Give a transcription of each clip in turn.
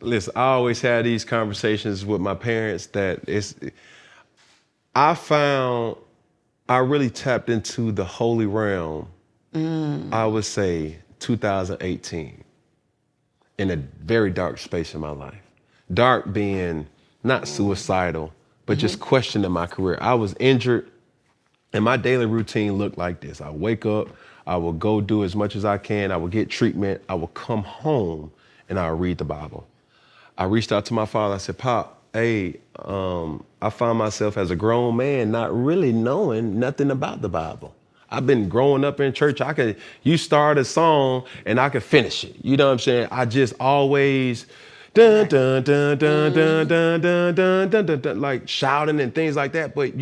Listen, I always had these conversations with my parents I found I really tapped into the holy realm, I would say 2018, in a very dark space in my life. Dark being not suicidal, but just questioning my career. I was injured, and my daily routine looked like this. I wake up, I will go do as much as I can, I will get treatment, I will come home, and I'll read the Bible. I reached out to my father, I said, Pop, hey, I find myself as a grown man not really knowing nothing about the Bible. I've been growing up in church. You start a song and I could finish it. You know what I'm saying? I just always dun dun dun dun dun dun dun dun dun dun dun, like shouting and things like that. But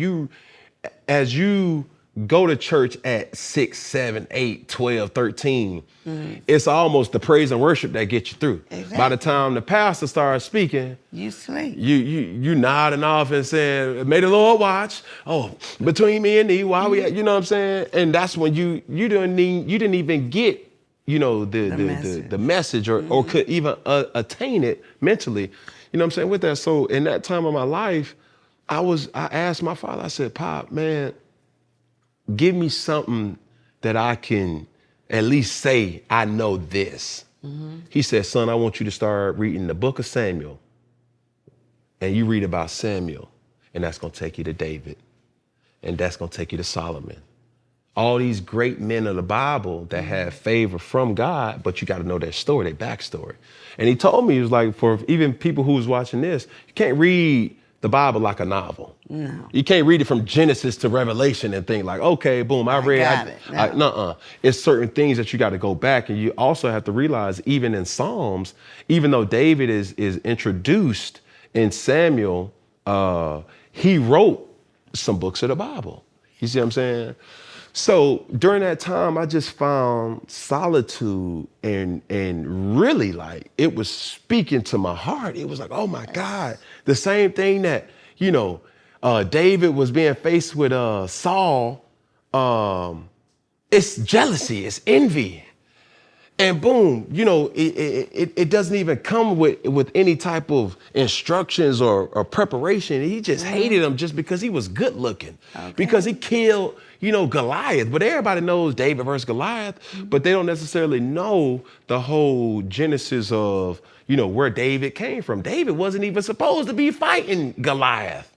as you go to church at 6, 7, 8, 12, 13, it's almost the praise and worship that gets you through. Exactly. By the time the pastor starts speaking, you sleep. You nodding off and saying, may the Lord watch. Oh, between me and thee, why we at, you know what I'm saying? And that's when you didn't even get, the message or could even attain it mentally. You know what I'm saying? With that, so in that time of my life, I asked my father, I said, Pop, man, give me something that I can at least say I know this. He said, son, I want you to start reading the book of Samuel. And you read about Samuel, and that's going to take you to David. And that's going to take you to Solomon. All these great men of the Bible that have favor from God, but you got to know their story, their backstory. And he told me, he was like, for even people who was watching this, you can't read the Bible like a novel. No. You can't read it from Genesis to Revelation and think like, okay, boom, I read it. Nuh-uh. It's certain things that you got to go back. And you also have to realize, even in Psalms, even though David is introduced in Samuel, he wrote some books of the Bible. You see what I'm saying? So during that time, I just found solitude and really like it was speaking to my heart. It was like, oh my God, the same thing that, David was being faced with Saul. It's jealousy, it's envy. And boom, it doesn't even come with any type of instructions or preparation. He just hated him just because he was good looking, because he killed, Goliath. But everybody knows David versus Goliath, but they don't necessarily know the whole genesis of, where David came from. David wasn't even supposed to be fighting Goliath.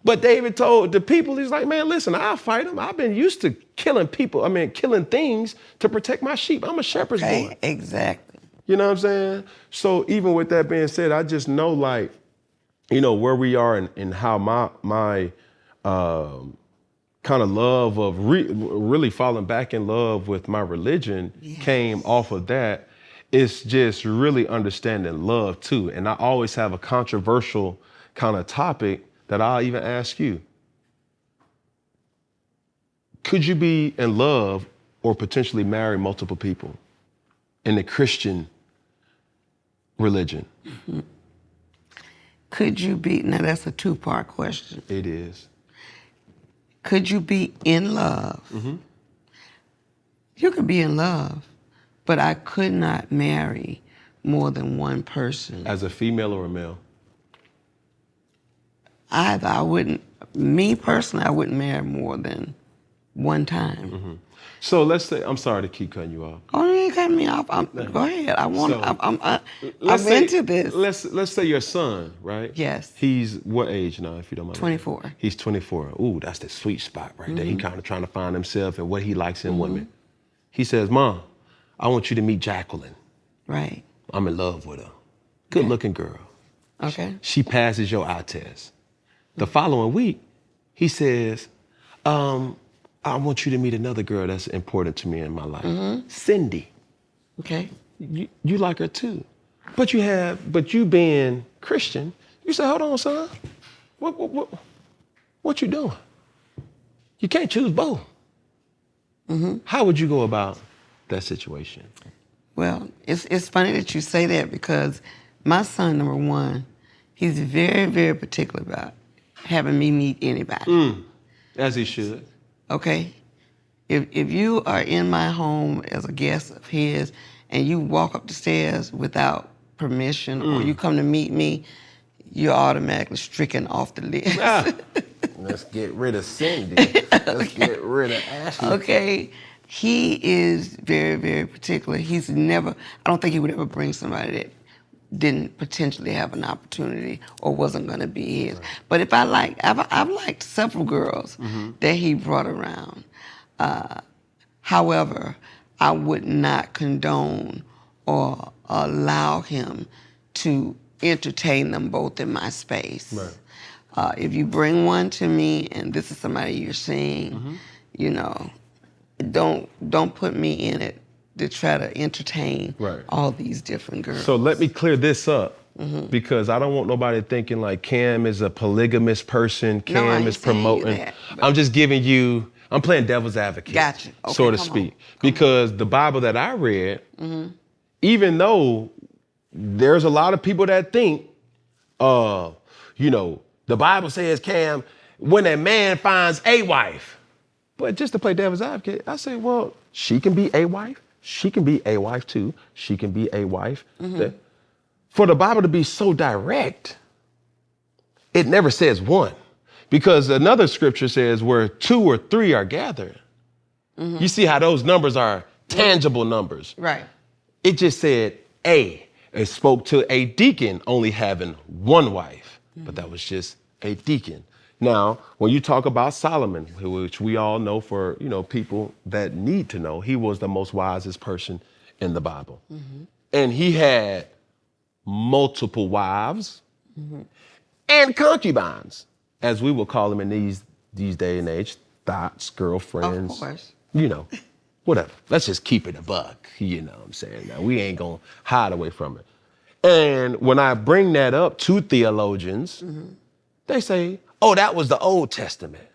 But David told the people, he's like, man, listen, I'll fight him. I've been used to killing things to protect my sheep. I'm a shepherd's boy. Exactly. You know what I'm saying? So even with that being said, I just know where we are and how my kind of love of really falling back in love with my religion came off of that. It's just really understanding love too. And I always have a controversial kind of topic that I'll even ask you. Could you be in love or potentially marry multiple people in the Christian religion? Could you be, now that's a two-part question. It is. Could you be in love? You could be in love, but I could not marry more than one person. As a female or a male? Either. Me personally, I wouldn't marry more than one time. So let's say, I'm sorry to keep cutting you off. Oh, you ain't cutting me off. Go ahead. I'm into this. Let's say your son, right? Yes. He's what age now, if you don't mind? 24. He's 24. Ooh, that's the sweet spot right there. He kind of trying to find himself and what he likes in women. He says, Mom, I want you to meet Jacqueline. Right. I'm in love with her. Good looking girl. Okay. She passes your eye test. The following week, he says, I want you to meet another girl that's important to me in my life. Cindy. Okay. You like her too. But you being Christian, you say, hold on, son. What you doing? You can't choose both. How would you go about that situation? Well, it's funny that you say that because my son, number one, he's very, very particular about having me meet anybody. As he should. Okay? If you are in my home as a guest of his and you walk up the stairs without permission or you come to meet me, you're automatically stricken off the list. Let's get rid of Cindy. Let's get rid of Ashley. Okay. He is very, very particular. I don't think he would ever bring somebody that didn't potentially have an opportunity or wasn't going to be his. Right. But if I've liked several girls that he brought around. However, I would not condone or allow him to entertain them both in my space. Right. If you bring one to me and this is somebody you're seeing, you know, don't put me in it to try to entertain all these different girls. So let me clear this up because I don't want nobody thinking like Cam is a polygamous person. Cam is promoting. That, I'm just giving you, I'm playing devil's advocate, gotcha. Okay, so to speak. Because the Bible that I read, even though there's a lot of people that think, you know, the Bible says, Cam, when a man finds a wife. But just to play devil's advocate, I say, well, she can be a wife. She can be a wife too. She can be a wife. For the Bible to be so direct, it never says one. Because another scripture says where 2 or 3 are gathered. You see how those numbers are tangible numbers. Right. It just said a. It spoke to a deacon only having one wife. But that was just a deacon. Now, when you talk about Solomon, which we all know for, you know, people that need to know, he was the most wisest person in the Bible. And he had multiple wives and concubines, as we will call them in these day and age, thoughts, girlfriends, of course. You know, whatever. Let's just keep it a buck, you know what I'm saying? Now, we ain't gonna hide away from it. And when I bring that up to theologians, they say, oh, that was the Old Testament.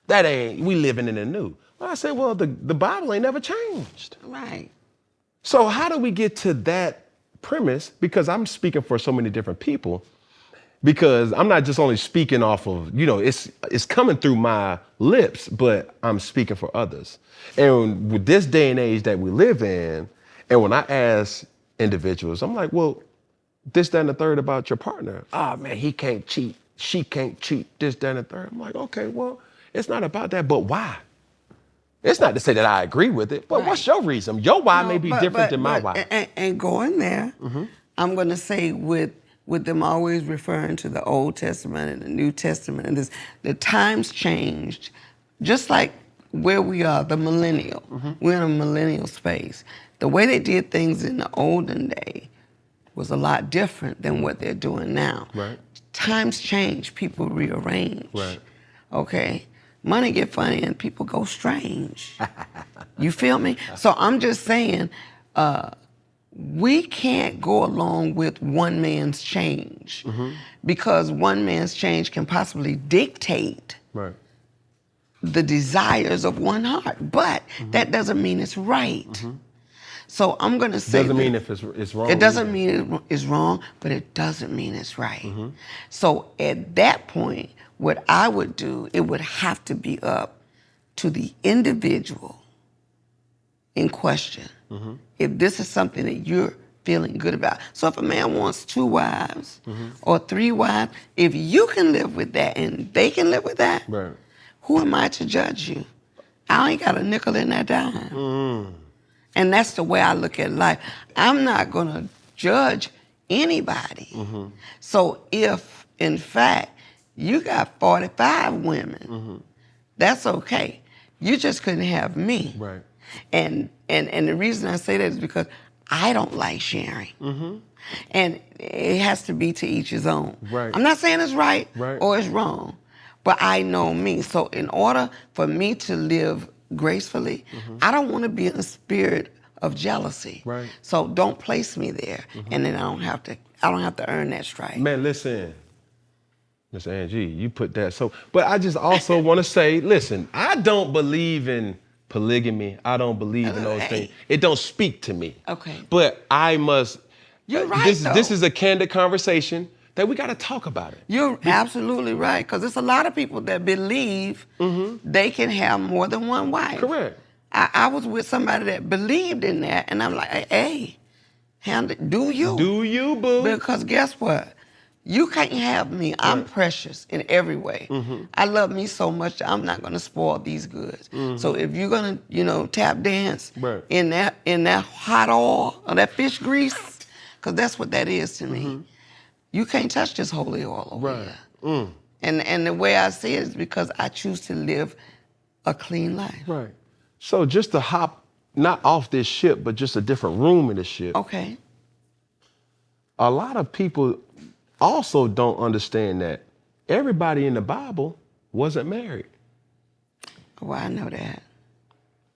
We living in the New. Well, I say, well, the Bible ain't never changed. Right. So how do we get to that premise? Because I'm speaking for so many different people, because I'm not just only speaking off of, you know, it's coming through my lips, but I'm speaking for others. And with this day and age that we live in, and when I ask individuals, I'm like, well, this, that, and the third about your partner. Oh, man, he can't cheat. She can't cheat, this, that, and the third. I'm like, okay, well, it's not about that, but why? It's not to say that I agree with it, but what's your reason? Your why may be different than my why. And going there, I'm going to say with them always referring to the Old Testament and the New Testament, and the times changed, just like where we are, the millennial. We're in a millennial space. The way they did things in the olden day was a lot different than what they're doing now. Right. Times change, people rearrange. Right. Okay? Money get funny and people go strange. You feel me? So I'm just saying, we can't go along with one man's change because one man's change can possibly dictate the desires of one heart, but that doesn't mean it's right. So I'm going to say doesn't mean if it's wrong. It doesn't mean it's wrong, but it doesn't mean it's right. So at that point, what I would do, it would have to be up to the individual in question. If this is something that you're feeling good about. So if a man wants 2 wives or 3 wives, if you can live with that and they can live with that, who am I to judge you? I ain't got a nickel in that dime. And that's the way I look at life. I'm not going to judge anybody. So if, in fact, you got 45 women, that's okay. You just couldn't have me. Right. And the reason I say that is because I don't like sharing. And it has to be to each his own. Right. I'm not saying it's right or it's wrong, but I know me. So in order for me to live gracefully, I don't want to be in a spirit of jealousy. Right. So don't place me there, and then I don't have to earn that stripe. Man, listen, Miss Angie, you put that so. But I just also want to say, listen, I don't believe in polygamy. I don't believe in those things. It don't speak to me. Okay. But I must. You're right. This is a candid conversation that we got to talk about it. You're absolutely right, because there's a lot of people that believe they can have more than one wife. Correct. I was with somebody that believed in that, and I'm like, hey, Do you? Do you, boo? Because guess what? You can't have me. I'm precious in every way. I love me so much that I'm not gonna spoil these goods. So if you're gonna, tap dance in that hot oil or that fish grease, because that's what that is to me, you can't touch this holy oil over here. And the way I see it is because I choose to live a clean life. Right. So just to hop, not off this ship, but just a different room in the ship. Okay. A lot of people also don't understand that everybody in the Bible wasn't married. Well, I know that.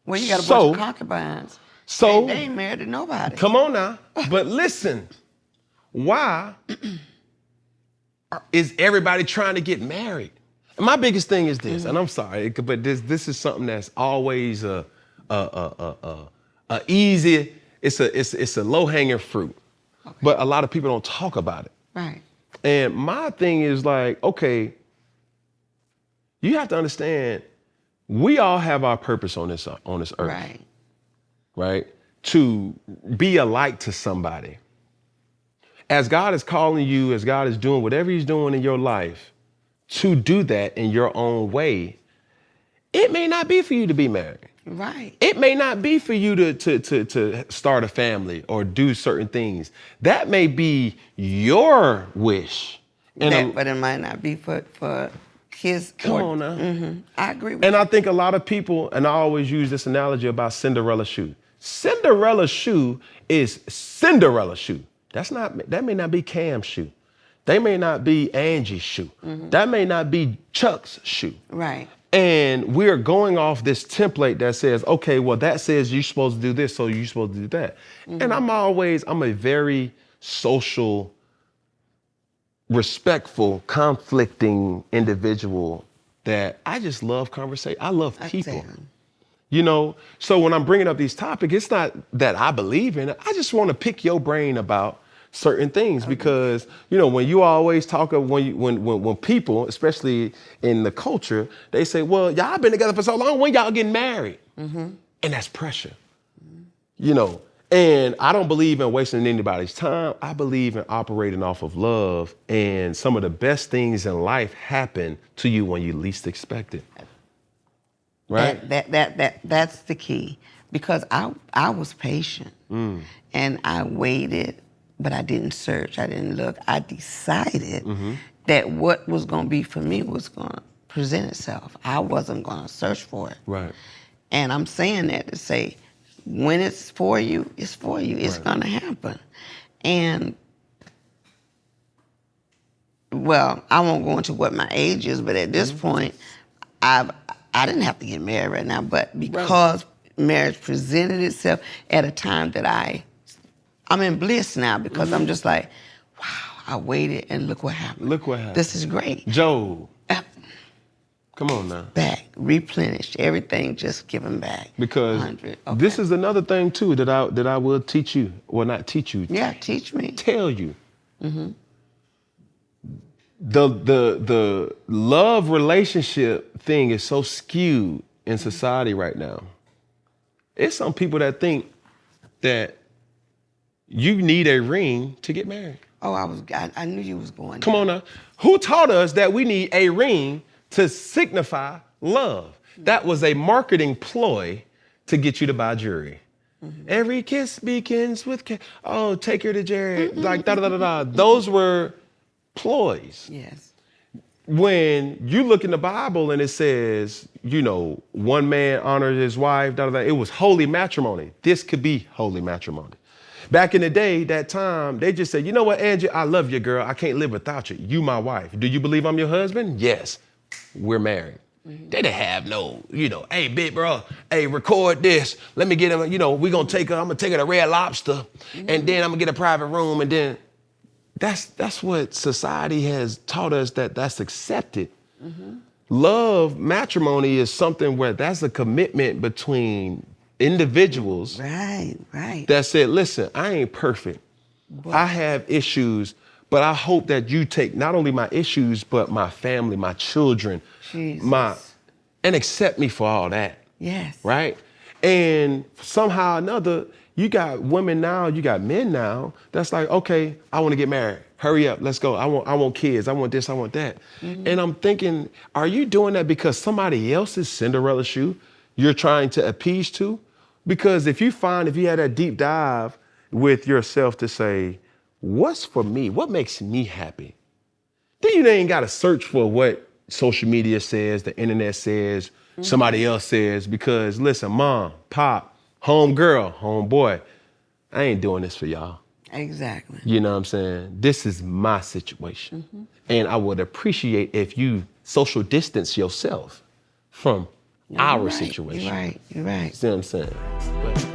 Well, you got a bunch of concubines. So they ain't married to nobody. Come on now. But listen, why is everybody trying to get married? And my biggest thing is this, and I'm sorry, but this is something that's always easy. It's a low-hanging fruit. Okay. But a lot of people don't talk about it. Right. And my thing is like, okay, you have to understand, we all have our purpose on this earth. Right. Right? To be a light to somebody. As God is calling you, as God is doing whatever he's doing in your life, to do that in your own way, it may not be for you to be married. Right. It may not be for you to start a family or do certain things. That may be your wish. But it might not be for his. Come on now. I agree with you. And I think a lot of people, and I always use this analogy about Cinderella's shoe. Cinderella's shoe is Cinderella's shoe. That may not be Cam's shoe. They may not be Angie's shoe. That may not be Chuck's shoe. Right. And we're going off this template that says, okay, well, that says you're supposed to do this, so you're supposed to do that. And I'm a very social, respectful, conflicting individual that I just love conversation. I love people. So when I'm bringing up these topics, it's not that I believe in it. I just want to pick your brain about certain things because, when you always talk of when people, especially in the culture, they say, well, y'all been together for so long, when y'all getting married? And that's pressure, and I don't believe in wasting anybody's time. I believe in operating off of love, and some of the best things in life happen to you when you least expect it. Right? That's the key, because I was patient and I waited, but I didn't search. I didn't look. I decided that what was going to be for me was going to present itself. I wasn't going to search for it. Right. And I'm saying that to say, when it's for you, it's for you. It's going to happen. And, well, I won't go into what my age is, but at this point, I didn't have to get married right now, but because marriage presented itself at a time that I'm in bliss now, because I'm just like, wow, I waited and look what happened. Look what happened. This is great. Joe. Come on now. Back, replenished, everything just given back. Because this is another thing too that I will teach you. Well, not teach you. Yeah, teach me. Tell you. The love relationship thing is so skewed in society right now. It's some people that think that you need a ring to get married. Oh, I knew you was going. Come on now. Who taught us that we need a ring to signify love? That was a marketing ploy to get you to buy jewelry. Every kiss begins with oh, take her to Jared. Like da-da-da-da-da. Those were ploys. Yes. When you look in the Bible and it says, one man honored his wife, da-da-da, it was holy matrimony. This could be holy matrimony. Back in the day, that time, they just said, you know what, Angie, I love you, girl. I can't live without you. You my wife. Do you believe I'm your husband? Yes. We're married. They didn't have no, hey, big bro, hey, record this. Let me get him, I'm going to take her to Red Lobster, and then I'm going to get a private room, and then that's what society has taught us, that's accepted. Love, matrimony is something where that's a commitment between individuals. Right. That said, listen, I ain't perfect. I have issues, but I hope that you take not only my issues, but my family, my children, and accept me for all that. Yes. Right? And somehow or another, you got women now, you got men now, that's like, okay, I want to get married. Hurry up, let's go. I want kids, I want this, I want that. And I'm thinking, are you doing that because somebody else's Cinderella shoe you're trying to appease to? Because if you had that deep dive with yourself to say, what's for me? What makes me happy? Then you ain't got to search for what social media says, the internet says, somebody else says, because listen, mom, pop, home girl, home boy, I ain't doing this for y'all. Exactly. You know what I'm saying? This is my situation. And I would appreciate if you social distance yourself from our situation. You're right. See what I'm saying? But